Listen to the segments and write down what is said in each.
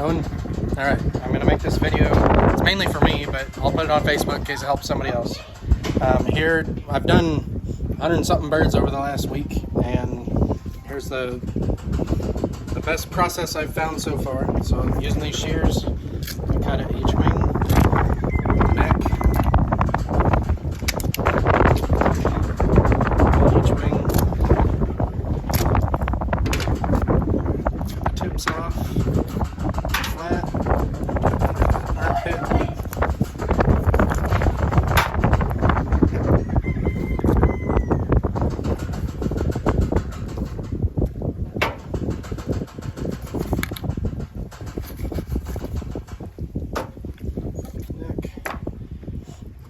Going? Alright, I'm gonna make this video. It's mainly for me, but I'll put it on Facebook in case it helps somebody else. Here, I've done 100 and something birds over the last week, and here's the best process I've found so far. So I'm using these shears to cut at each wing, neck, each wing, the tips off, flat, armpit.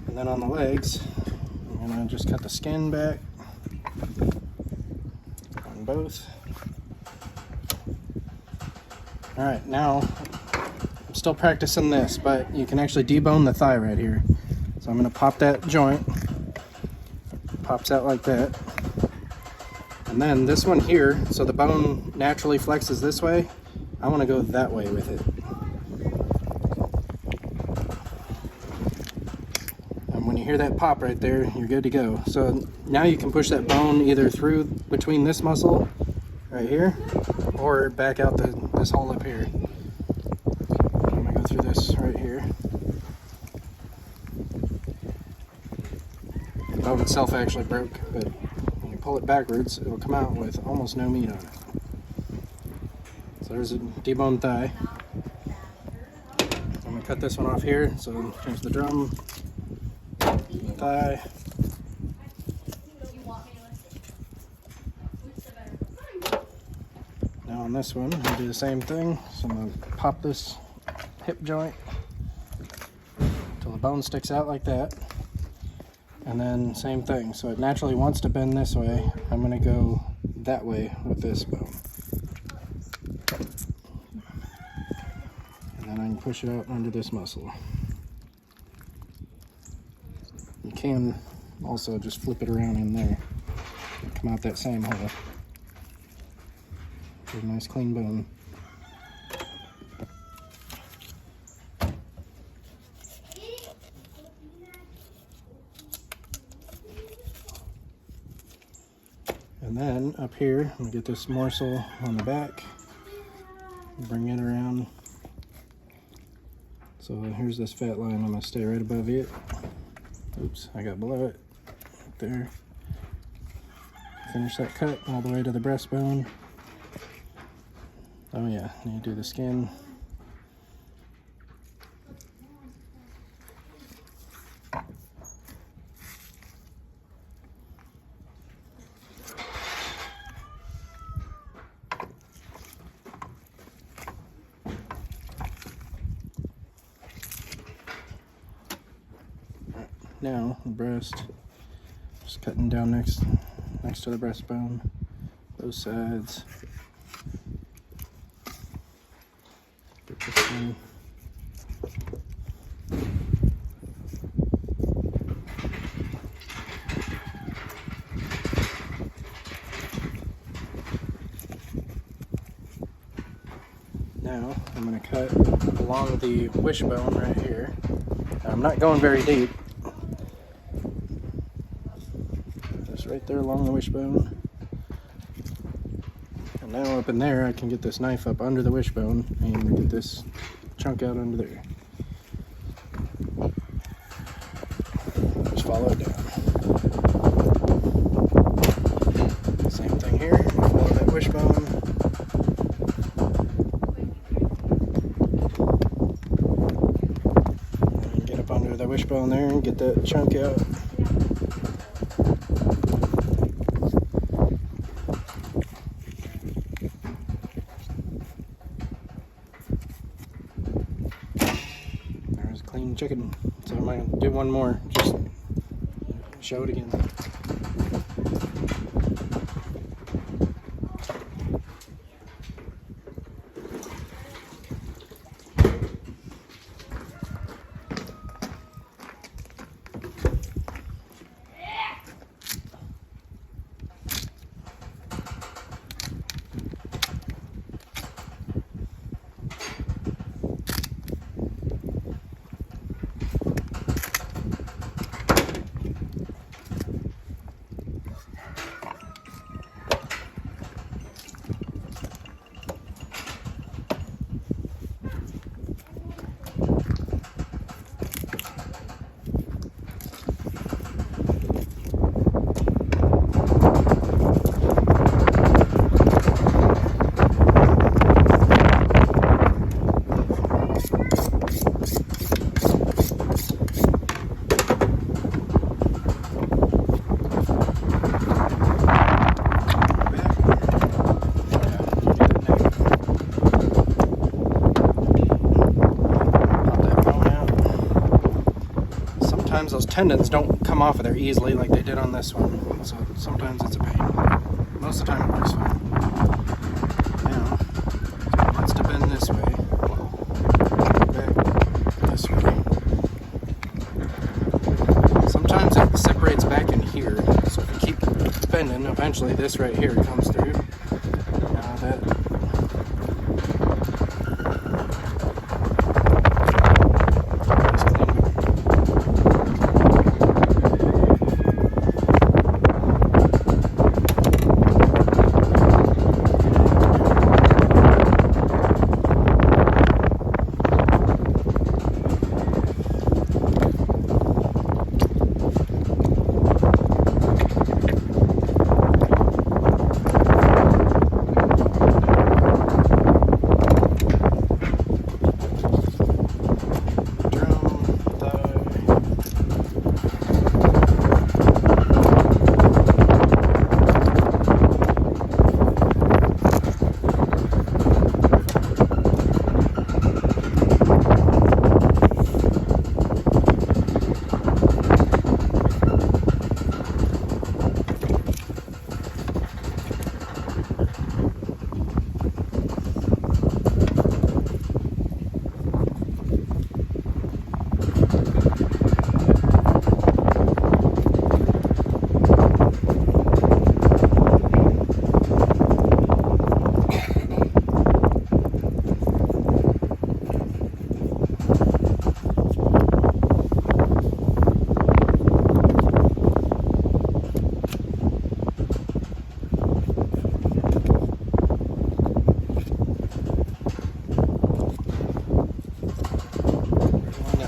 And then on the legs, I'm going to just cut the skin back on both. Alright, now I'm still practicing this, but you can actually debone the thigh right here. So I'm going to pop that joint. Pops out like that. And then this one here, so the bone naturally flexes this way, I want to go that way with it. When you hear that pop right there, you're good to go. So now you can push that bone either through between this muscle right here or back out this hole up here. I'm gonna go through this right here. The bone itself actually broke, but when you pull it backwards, it will come out with almost no meat on it. So there's a deboned thigh. I'm gonna cut this one off here, so change the drum. Thigh. Now on this one, I'm going to do the same thing. So I'm going to pop this hip joint until the bone sticks out like that. And then same thing. So it naturally wants to bend this way. I'm going to go that way with this bone. And then I can push it out under this muscle. You can also just flip it around in there, come out that same hole. Get a nice clean bone. And then up here, I'm gonna get this morsel on the back, bring it around. So here's this fat line, I'm gonna stay right above it. Oops, I got below it, right there. Finish that cut all the way to the breastbone. Oh yeah, need to do the skin. Now the breast, just cutting down next to the breastbone, both sides. Get this one. Now I'm going to cut along the wishbone right here. I'm not going very deep. Right there along the wishbone. And now up in there I can get this knife up under the wishbone and get this chunk out under there. Just follow it down. Same thing here, follow that wishbone. And get up under the wishbone there and get that chunk out. Clean chicken. So I'm going to do one more, just show it again. sometimes those tendons don't come off of there easily like they did on this one. So sometimes it's a pain. Most of the time it works fine. Now, it wants to bend this way. Back this way. Sometimes it separates back in here. So if you keep bending, eventually this right here comes through. Now that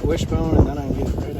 wishbone, and then I can get it right